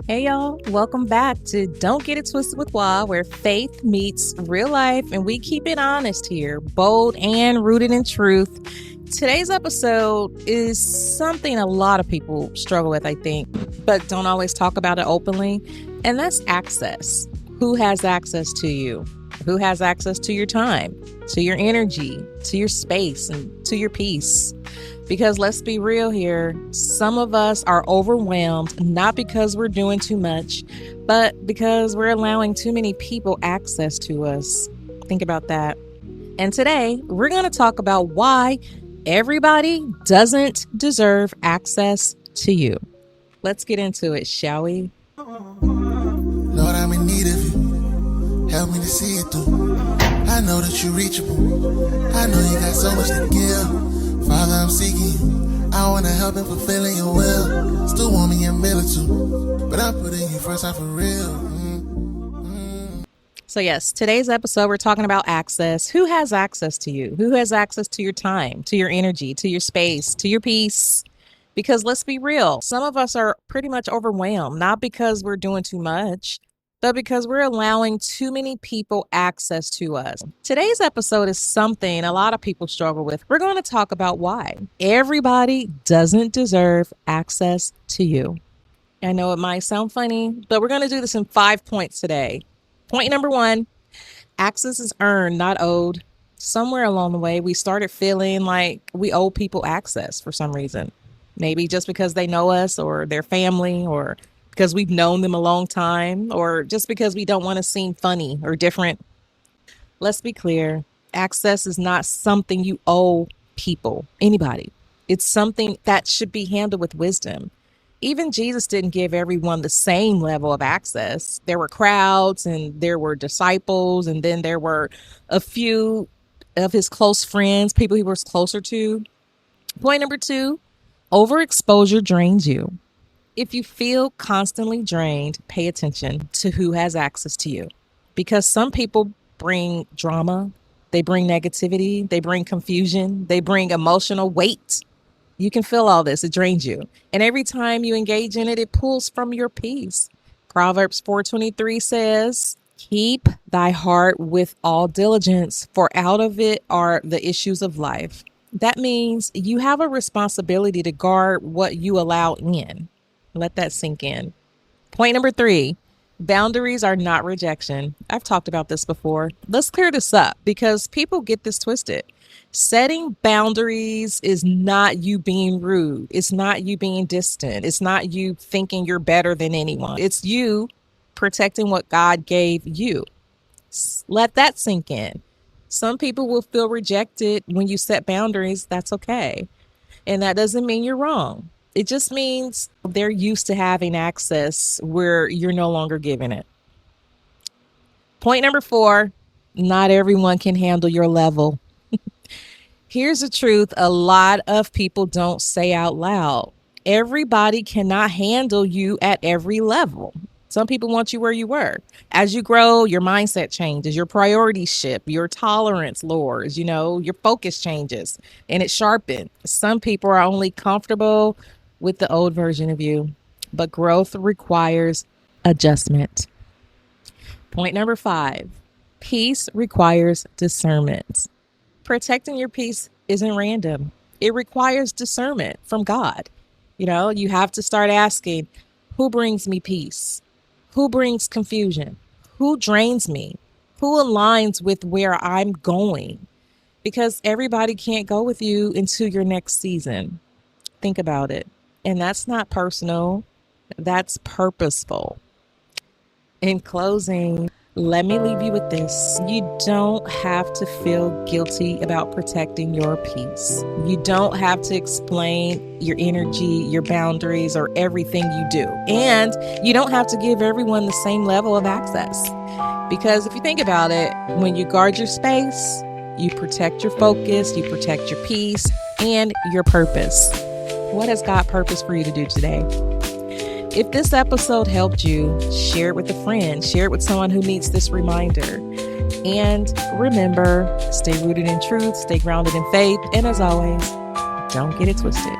Hey y'all, welcome back to Don't Get It Twisted with Wah, where faith meets real life and we keep it honest here, bold and rooted in truth. Today's episode is something a lot of people struggle with, I think, but don't always talk about it openly, and that's access. Who has access to you? Who has access to your time, to your energy, to your space, and to your peace? Because let's be real here, some of us are overwhelmed, not because we're doing too much, but because we're allowing too many people access to us. Think about that. And today, we're going to talk about why everybody doesn't deserve access to you. Let's get into it, shall we? Lord, I'm in need of you. Help me to see it through. I know that you're reachable. I know you got so much to give. Father, I'm seeking you. I want to help in fulfilling your will. Still want me a minute too, but I'm putting you first, I'm for real. So yes, today's episode, we're talking about access. Who has access to you? Who has access to your time, to your energy, to your space, to your peace? Because let's be real, some of us are pretty much overwhelmed, not because we're doing too much, but because we're allowing too many people access to us. Today's episode is something a lot of people struggle with. We're going to talk about why everybody doesn't deserve access to you. I know it might sound funny, but we're going to do this in 5 points today. Point number 1, access is earned, not owed. Somewhere along the way, we started feeling like we owe people access for some reason. Maybe just because they know us or their family, or because we've known them a long time, or just because we don't want to seem funny or different. Let's be clear. Access is not something you owe people, anybody. It's something that should be handled with wisdom. Even Jesus didn't give everyone the same level of access. There were crowds and there were disciples, and then there were a few of his close friends, people he was closer to. Point number 2, overexposure drains you. If you feel constantly drained, pay attention to who has access to you. Because some people bring drama, they bring negativity, they bring confusion, they bring emotional weight. You can feel all this, it drains you. And every time you engage in it, it pulls from your peace. Proverbs 4:23 says, "Keep thy heart with all diligence, for out of it are the issues of life." That means you have a responsibility to guard what you allow in. Let that sink in. Point number 3, boundaries are not rejection. I've talked about this before. Let's clear this up because people get this twisted. Setting boundaries is not you being rude. It's not you being distant. It's not you thinking you're better than anyone. It's you protecting what God gave you. Let that sink in. Some people will feel rejected when you set boundaries. That's okay. And that doesn't mean you're wrong. It just means they're used to having access where you're no longer giving it. Point number 4, not everyone can handle your level. Here's the truth a lot of people don't say out loud. Everybody cannot handle you at every level. Some people want you where you were. As you grow, your mindset changes, your priorities shift, your tolerance lowers, your focus changes, and it sharpens. Some people are only comfortable with the old version of you, but growth requires adjustment. Point number 5, peace requires discernment. Protecting your peace isn't random. It requires discernment from God. You have to start asking, who brings me peace? Who brings confusion? Who drains me? Who aligns with where I'm going? Because everybody can't go with you into your next season. Think about it. And that's not personal. That's purposeful. In closing, let me leave you with this. You don't have to feel guilty about protecting your peace. You don't have to explain your energy, your boundaries, or everything you do. And you don't have to give everyone the same level of access. Because if you think about it, when you guard your space, you protect your focus, you protect your peace, and your purpose. What has God purpose for you to do today? If this episode helped you, share it with a friend, share it with someone who needs this reminder. And remember, stay rooted in truth, stay grounded in faith, and as always, don't get it twisted.